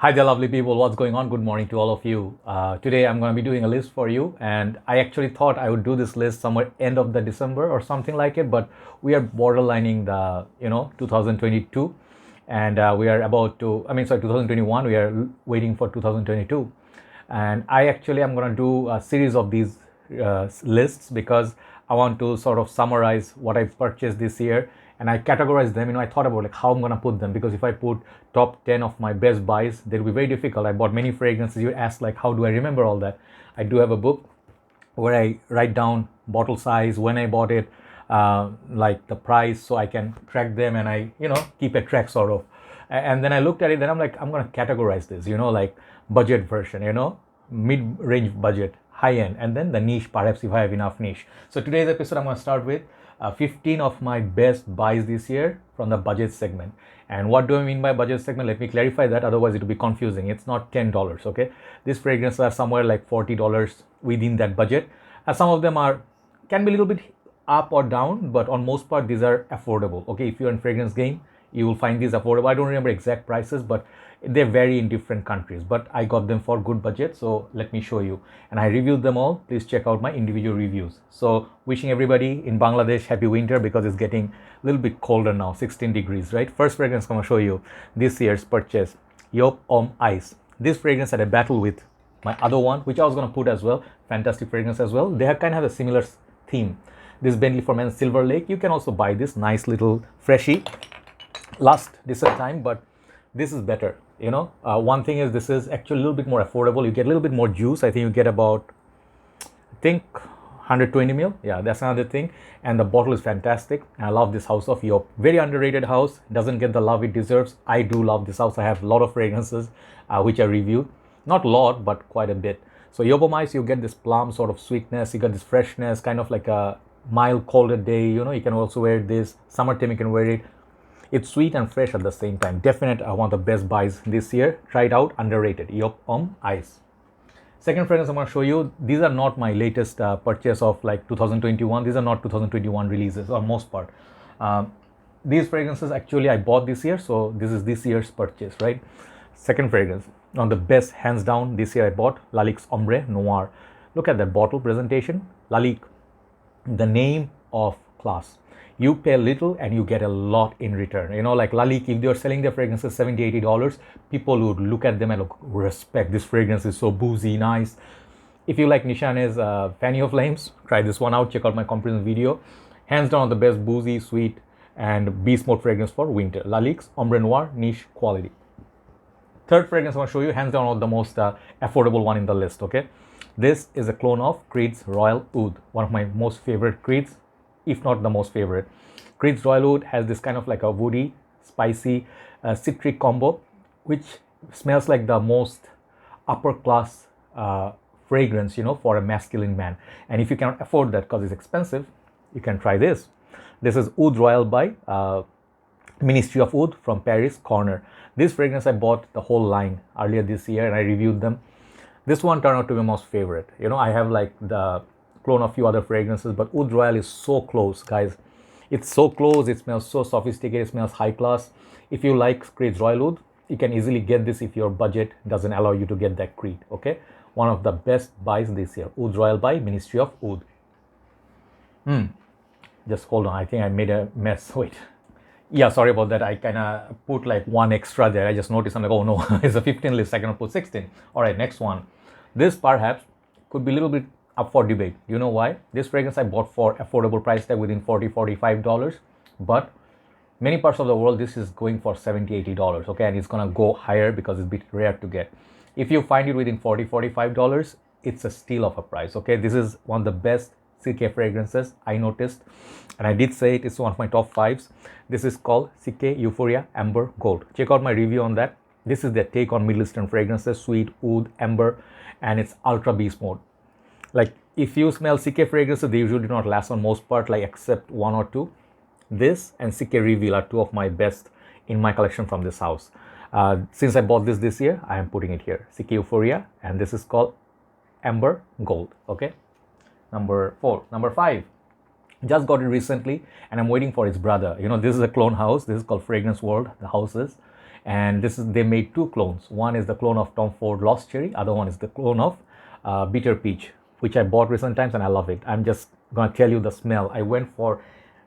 Hi there, lovely people. What's going on? Good morning to all of you. Today I'm going to be doing a list for you, and I actually thought I would do this list somewhere end of the December or something like it, but we are borderlining the 2022, and we are about to. I mean, sorry, 2021. We are waiting for 2022, and I actually am going to do a series of these lists because I want to sort of summarize what I've purchased this year, and I categorize them. I thought about like how I'm gonna put them, because if I put top 10 of my best buys, that will be very difficult. I bought many fragrances. You ask like how do I remember all that? I do have a book where I write down bottle size, when I bought it, like the price, so I can track them, and I keep a track sort of. And then I looked at it, then I'm like, I'm gonna categorize this, like budget version, mid-range budget, high end, and then the niche, perhaps if I have enough niche. So today's episode I'm going to start with 15 of my best buys this year from the budget segment. And what do I mean by budget segment? Let me clarify that, otherwise it will be confusing. It's not $10, okay? These fragrances are somewhere like $40 within that budget. Some of them can be a little bit up or down, but on most part these are affordable, okay? If you're in fragrance game, you will find these affordable. I don't remember exact prices, but they vary in different countries, but I got them for good budget. So let me show you, and I reviewed them all. Please check out my individual reviews. So wishing everybody in Bangladesh happy winter, because it's getting a little bit colder now, 16 degrees, right? First fragrance I'm going to show you this year's purchase, Homme Ice. This fragrance had a battle with my other one, which I was going to put as well. Fantastic fragrance as well. They have kind of a similar theme. This Bentley for Men Silver Lake. You can also buy this nice little freshie, last decent time, but this is better. One thing is this is actually a little bit more affordable. You get a little bit more juice. I think you get about, 120 ml. Yeah, that's another thing. And the bottle is fantastic. I love this house of Joop. Very underrated house. Doesn't get the love it deserves. I do love this house. I have a lot of fragrances which I reviewed. Not a lot, but quite a bit. So Homme Ice, you get this plum sort of sweetness. You get this freshness, kind of like a mild colder day. You can also wear this. Summertime you can wear it. It's sweet and fresh at the same time. Definite one of the best buys this year. Try it out. Underrated. Homme Ice. Second fragrance I'm going to show you. These are not my latest purchase of like 2021. These are not 2021 releases or most part. These fragrances actually I bought this year. So this is this year's purchase, right? Second fragrance. On the best, hands down, this year I bought Lalique's Ombre Noire. Look at that bottle presentation. Lalique. The name of class. You pay little and you get a lot in return. Like Lalique, if they're selling their fragrances $70, $80, people would look at them and look, respect. This fragrance is so boozy, nice. If you like Nishane's Fanny of Flames, try this one out. Check out my comparison video. Hands down the best boozy, sweet, and beast mode fragrance for winter. Lalique's Ombre Noire, niche quality. Third fragrance I want to show you, hands down the most affordable one in the list, okay? This is a clone of Creed's Royal Oud, one of my most favorite Creeds, if not the most favorite. Creed's Royal Oud has this kind of like a woody, spicy, citric combo, which smells like the most upper class fragrance, for a masculine man. And if you cannot afford that because it's expensive, you can try this. This is Oud Royal by Ministry of Oud from Paris Corner. This fragrance I bought the whole line earlier this year and I reviewed them. This one turned out to be my most favorite. I have like the clone of a few other fragrances, but Oud Royal is so close, guys. It's so close. It smells so sophisticated. It smells high class. If you like Creed's Royal Oud, you can easily get this if your budget doesn't allow you to get that Creed, okay? One of the best buys this year. Oud Royal by Ministry of Oud. Just hold on. I think I made a mess. Wait. Yeah, sorry about that. I kind of put like one extra there. I just noticed. I'm like, oh no, it's a 15 list. I cannot put 16. All right, next one. This perhaps could be a little bit up for debate. You know why? This fragrance I bought for affordable price tag within $40, $45, but many parts of the world this is going for $70, $80, okay? And it's gonna go higher because it's a bit rare to get. If you find it within $40, $45, it's a steal of a price, okay? This is one of the best CK fragrances I noticed, and I did say it's one of my top 5s. This is called CK Euphoria Amber Gold. Check out my review on that. This is their take on Middle Eastern fragrances, sweet, oud, amber, and it's ultra beast mode. Like if you smell CK fragrances, they usually do not last on most part, like except one or two. This and CK Reveal are two of my best in my collection from this house. Since I bought this year, I am putting it here. CK Euphoria, and this is called Amber Gold, okay? Number 4. Number 5. Just got it recently and I'm waiting for its brother. This is a clone house. This is called Fragrance World, the houses. And they made two clones. One is the clone of Tom Ford Lost Cherry, other one is the clone of Bitter Peach, which I bought recent times and I love it. I'm just gonna tell you the smell. I went for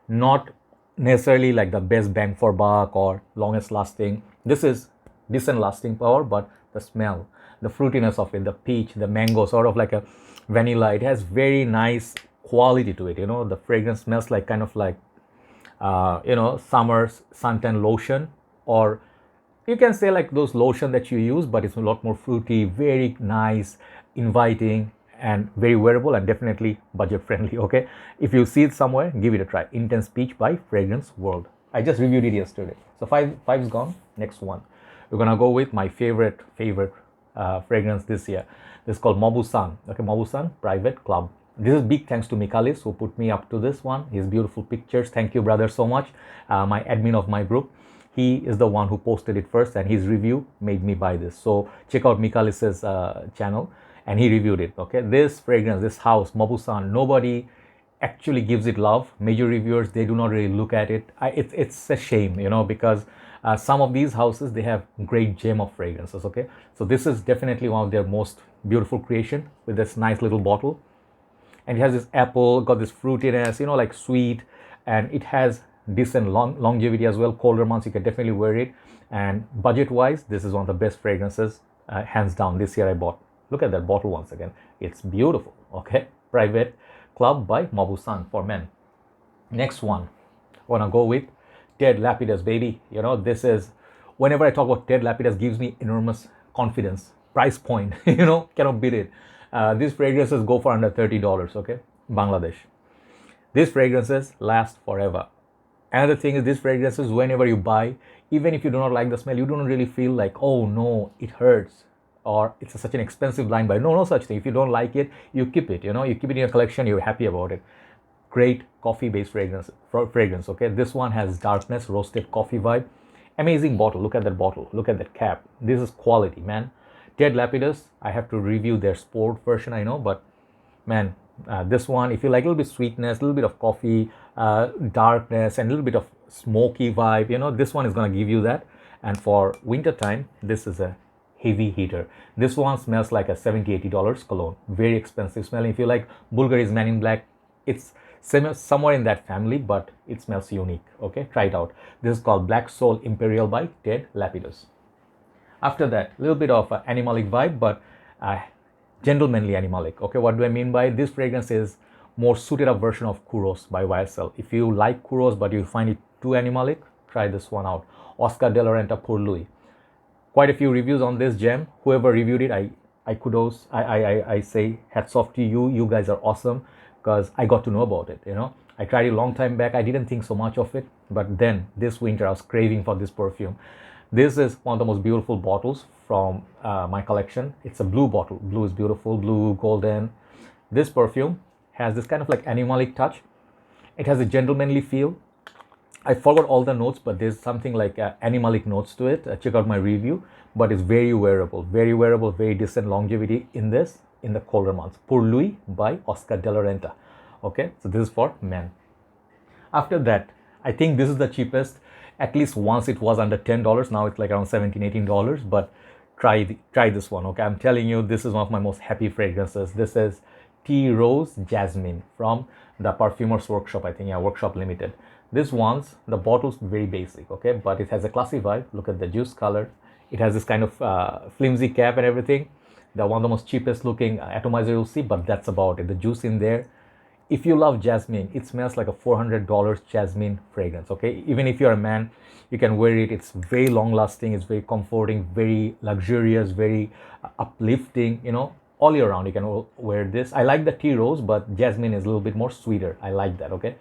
not necessarily like the best bang for buck or longest lasting. This is decent lasting power, but the smell, the fruitiness of it, the peach, the mango, sort of like a vanilla, it has very nice quality to it. The fragrance smells like kind of like summer suntan lotion, or you can say like those lotion that you use, but it's a lot more fruity, very nice, inviting, and very wearable, and definitely budget friendly. Okay, if you see it somewhere, give it a try. Intense Peach by Fragrance World. I just reviewed it yesterday, so five's gone. Next one, we're gonna go with my favorite fragrance this year. This is called Mauboussin. Okay, Mauboussin Private Club. This is big thanks to Mikalis, who put me up to this one. His beautiful pictures. Thank you, brother, so much. My admin of my group. He is the one who posted it first, and his review made me buy this. So check out Mikalis's channel, and he reviewed it. Okay, this fragrance, this house, Mauboussin, nobody actually gives it love. Major reviewers, they do not really look at it. It's a shame, because some of these houses, they have great gem of fragrances. Okay, so this is definitely one of their most beautiful creation with this nice little bottle, and it has this apple, got this fruitiness, like sweet, and it has decent longevity as well. Colder months you can definitely wear it, and budget wise, this is one of the best fragrances, hands down, this year I bought. Look at that bottle once again, it's beautiful. Okay, Private Club by Mauboussin for men. Next one, I want to go with Dead Lapidus, baby. This is, whenever I talk about Dead Lapidus, gives me enormous confidence. Price point, cannot beat it. These fragrances go for under $30. Okay, Bangladesh. These fragrances last forever. Another thing is, these fragrances, whenever you buy, even if you do not like the smell, you don't really feel like, oh no, it hurts, or it's such an expensive line buy. No such thing. If you don't like it, you keep it. You keep it in your collection. You're happy about it. Great coffee-based fragrance. Okay, this one has darkness, roasted coffee vibe. Amazing bottle. Look at that bottle. Look at that cap. This is quality, man. Dead Lapidus, I have to review their sport version, I know, but man, this one, if you like a little bit sweetness, a little bit of coffee, darkness, and a little bit of smoky vibe, this one is going to give you that. And for winter time, this is a heavy hitter. This one smells like a $70-80 cologne. Very expensive smelling. If you like Bulgari's Man in Black, it's somewhere in that family, but it smells unique. Okay, try it out. This is called Black Soul Imperial by Dead Lapidus. After that, a little bit of animalic vibe, but gentlemanly animalic. Okay, what do I mean by this? Fragrance is more suited up version of Kouros by YSL. If you like Kouros but you find it too animalic, try this one out. Oscar de la Renta Pour Lui. Quite a few reviews on this gem. Whoever reviewed it, I kudos. I say hats off to you. You guys are awesome, because I got to know about it. I tried it a long time back. I didn't think so much of it, but then this winter I was craving for this perfume. This is one of the most beautiful bottles from my collection. It's a blue bottle. Blue is beautiful, blue, golden. This perfume has this kind of like animalic touch. It has a gentlemanly feel. I forgot all the notes, but there's something like animalic notes to it. Check out my review, but it's very wearable, very decent longevity in this, in the colder months. Pour Lui by Oscar de la Renta. Okay, so this is for men. After that, I think this is the cheapest. At least once it was under $10. Now it's like around $17-18. But try this one. Okay, I'm telling you, this is one of my most happy fragrances. This is Tea Rose Jasmine from the Perfumers Workshop. I think, yeah, Workshop Limited. This one's, the bottle's very basic. Okay, but it has a classy vibe. Look at the juice color. It has this kind of flimsy cap and everything. The one of the most cheapest looking atomizer you'll see, but that's about it. The juice in there. If you love jasmine, it smells like a $400 jasmine fragrance. Okay, even if you're a man, you can wear it. It's very long lasting, it's very comforting, very luxurious, very uplifting, all year round you can wear this. I like the tea rose, but jasmine is a little bit more sweeter. I like that. Okay,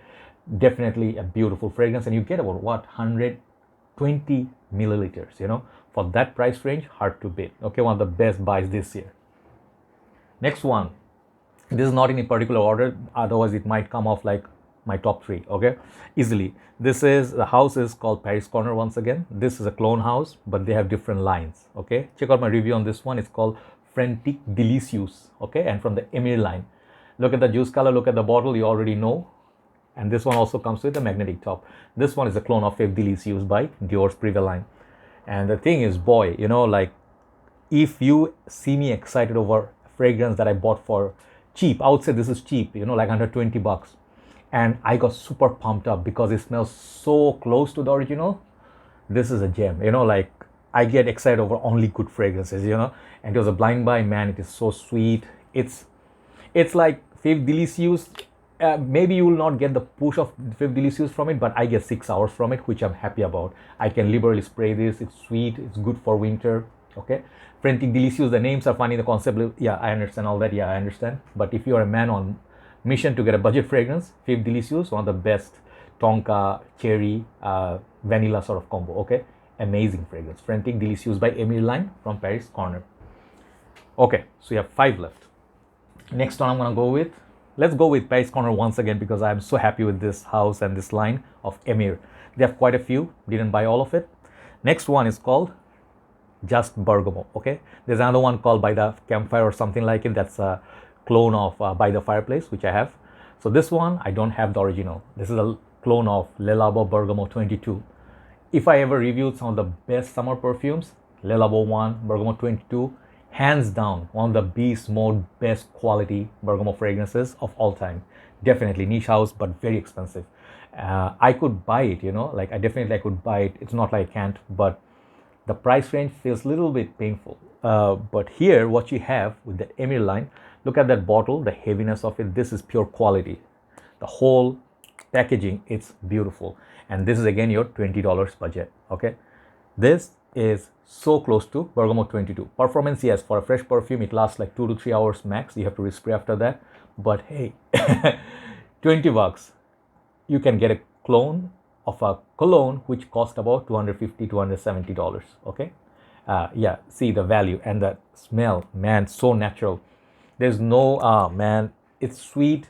definitely a beautiful fragrance, and you get about 120 milliliters. For that price range, hard to beat. Okay, one of the best buys this year. Next one. This is not in a particular order, otherwise it might come off like my top 3. Okay, easily. The house is called Paris Corner once again. This is a clone house, but they have different lines. Okay, check out my review on this one. It's called Frentic Delicieuse. Okay, and from the Emir line. Look at the juice color, look at the bottle, you already know. And this one also comes with a magnetic top. This one is a clone of Delicieuse by Dior's Privé line. And the thing is, boy, you know, like, if you see me excited over fragrance that I bought for cheap, I would say this is cheap, you know, like under 20 bucks. And I got super pumped up because it smells so close to the original. This is a gem, you know, like, I get excited over only good fragrances, you know. And it was a blind buy, man. It is so sweet. It's like Fifth Delicieuse. Maybe you will not get the push of Fifth Delicieuse from it, but I get 6 hours from it, which I'm happy about. I can liberally spray this. It's sweet. It's good for winter. Okay. Frentic, Delicieuse, the names are funny. The concept, yeah, I understand all that. Yeah, I understand. But if you're a man on mission to get a budget fragrance, Fifth Delicieuse, one of the best tonka, cherry, vanilla sort of combo. Okay. Amazing fragrance. Frentic, Delicieuse by Emir line from Paris Corner. Okay, so you have 5 left. Next one I'm gonna go with, let's go with Paris Corner once again because I'm so happy with this house and this line of Emir. They have quite a few, didn't buy all of it. Next one is called Just Bergamote. Okay, there's another one called By the Campfire or something like it. That's a clone of By the Fireplace, which I have. So this one, I don't have the original. This is a clone of Le Labo Bergamote 22. If I ever reviewed some of the best summer perfumes, Le Labo 1, Bergamote 22, hands down, one of the beast mode best quality Bergamote fragrances of all time. Definitely niche house, but very expensive. I could buy it, you know, like I could buy it. It's not like I can't, but the price range feels a little bit painful. But here, what you have with the Emir line, look at that bottle, the heaviness of it. This is pure quality. The whole packaging, it's beautiful. And this is again your $20 budget. Okay, this is so close to Bergamote 22. Performance, yes, for a fresh perfume it lasts like 2 to 3 hours max. You have to respray after that, but hey, 20 bucks you can get a clone of a cologne which cost about $250-$270. Okay, yeah, see the value and the smell, man, so natural. There's no man, it's sweet,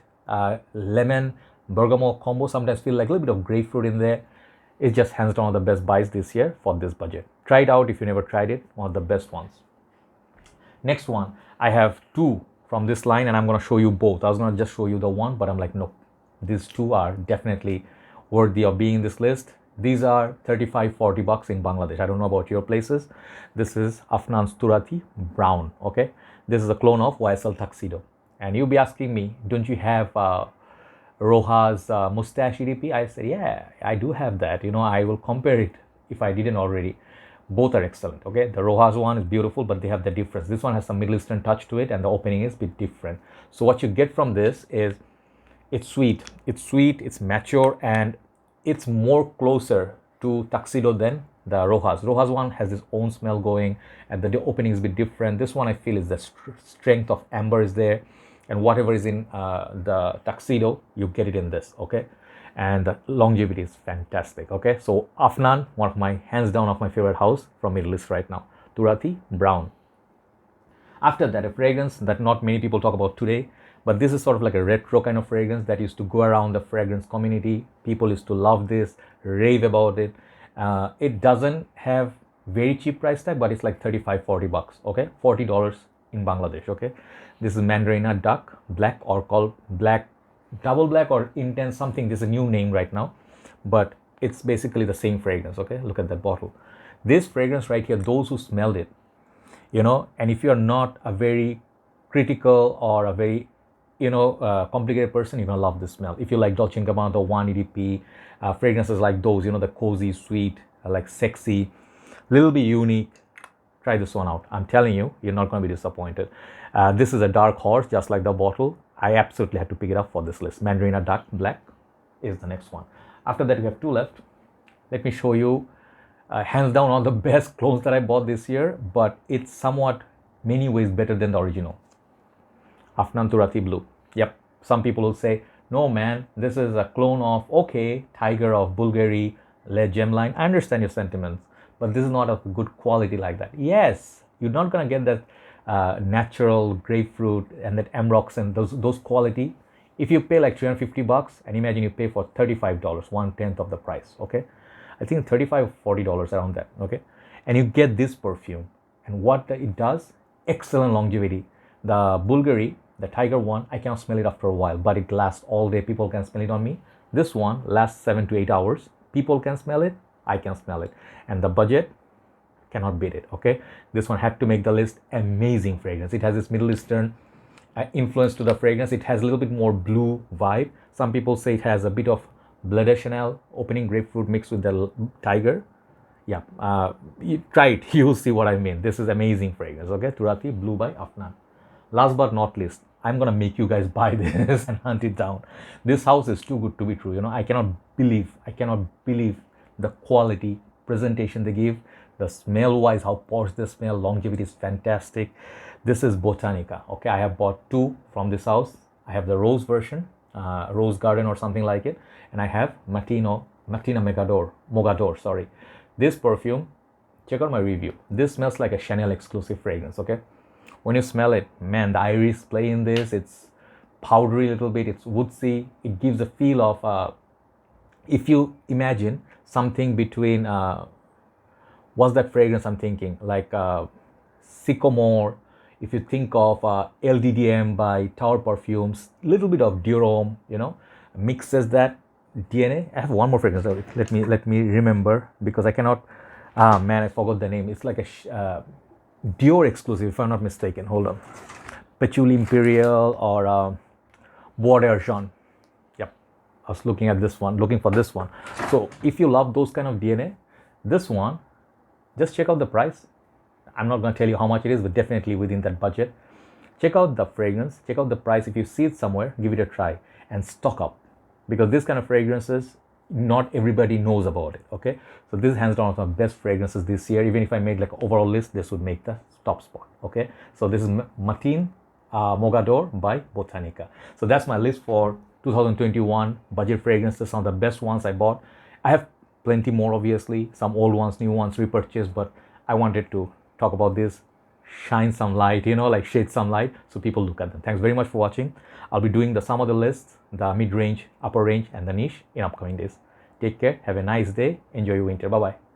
lemon bergamot combo. Sometimes feel like a little bit of grapefruit in there. It's just hands down one of the best buys this year for this budget. Try it out if you never tried it. One of the best ones. Next one, I have 2 from this line and I'm going to show you both. I was going to just show you the one, but I'm like, no, these 2 are definitely worthy of being in this list. These are 35-40 bucks in Bangladesh. I don't know about your places. This is Afnan's Turathi Brown. Okay, this is a clone of YSL Tuxedo. And you'll be asking me, don't you have Roja's Mustache EDP? I said, yeah, I do have that. You know, I will compare it if I didn't already. Both are excellent. Okay, the Roja's one is beautiful, but they have the difference. This one has some Middle Eastern touch to it and the opening is a bit different. So what you get from this is it's sweet, it's mature, and it's more closer to Tuxedo than the Roja's. Roja's one has its own smell going and the opening is a bit different. This one I feel is the strength of amber is there, and whatever is in the Tuxedo, you get it in this. Okay, and the longevity is fantastic. Okay, so Afnan, one of my hands down of my favorite house from Middle East right now, Turathi Brown. After that, a fragrance that not many people talk about today, but this is sort of like a retro kind of fragrance that used to go around the fragrance community. People used to love this, rave about it. It doesn't have very cheap price tag, but it's like 35-40 bucks. Okay, $40 in Bangladesh. Okay, this is Mandarina Duck Black, or called Black, Double Black, or Intense something. This is a new name right now, but it's basically the same fragrance. Okay, look at that bottle. This fragrance right here, those who smelled it, you know, and if you're not a very critical or a very, you know, complicated person, you're gonna love this smell. If you like Dolce & Gabbana, the 1 EDP fragrances like those, you know, the cozy, sweet, like sexy, little bit unique, try this one out. I'm telling you, you're not going to be disappointed. This is a dark horse, just like the bottle. I absolutely had to pick it up for this list. Mandarina Dark Black is the next one. After that, we have 2 left. Let me show you, hands down, one of the best clones that I bought this year, but it's somewhat many ways better than the original. Afnan Turathi Blue. Yep, some people will say, no man, this is a clone of, okay, Tiger of Bulgari, Le Gemline. I understand your sentiments, but this is not of good quality like that. Yes, you're not gonna get that natural grapefruit and that Amrox and those quality if you pay like 350 bucks, and imagine you pay for $35, 1/10 of the price. Okay, I think $35-$40 around that. Okay, and you get this perfume, and what it does, excellent longevity. The Bulgari, the Tiger one, I cannot smell it after a while, but it lasts all day. People can smell it on me. This one lasts 7 to 8 hours. People can smell it, I can smell it. And the budget, cannot beat it. Okay, this one had to make the list. Amazing fragrance. It has this Middle Eastern influence to the fragrance. It has a little bit more blue vibe. Some people say it has a bit of Bleu de Chanel opening grapefruit mixed with the tiger. Yeah, you try it. You'll see what I mean. This is amazing fragrance. Okay, Turathi Blue by Afnan. Last but not least, I'm gonna make you guys buy this and hunt it down. This house is too good to be true. You know, I cannot believe the quality, presentation they give, the smell wise, how posh they smell, longevity is fantastic. This is Botanica. Okay, I have bought two from this house. I have the rose version, Rose Garden or something like it, and I have Matina Mogador. Sorry, this perfume. Check out my review. This smells like a Chanel exclusive fragrance. Okay, when you smell it, man, the iris play in this. It's powdery a little bit. It's woodsy. It gives a feel of if you imagine something between what's that fragrance I'm thinking, like sycamore. If you think of LDDM by Tower Perfumes, little bit of Durham, you know, mixes that DNA. I have one more fragrance. Let me remember, because I cannot. Man, I forgot the name. It's like a Dior exclusive, if I'm not mistaken. Hold on, Patchouli Imperial or Bois d'Argent. Yep, I was looking at this one, looking for this one. So if you love those kind of DNA, this one, just check out the price. I'm not going to tell you how much it is, but definitely within that budget. Check out the fragrance, check out the price. If you see it somewhere, give it a try and stock up, because this kind of fragrances, not everybody knows about it. Okay, so this is hands down one of the best fragrances this year. Even if I made like an overall list, this would make the top spot. Okay, so this is Matin Mogador by Botanica. So that's my list for 2021 budget fragrances, some of the best ones I bought. I have plenty more, obviously, some old ones, new ones, repurchased, but I wanted to talk about this, shine some light, you know, like shade some light so people look at them. Thanks very much for watching. I'll be doing some of the lists, the mid-range, upper range, and the niche in upcoming days. Take care, have a nice day, enjoy your winter. Bye bye.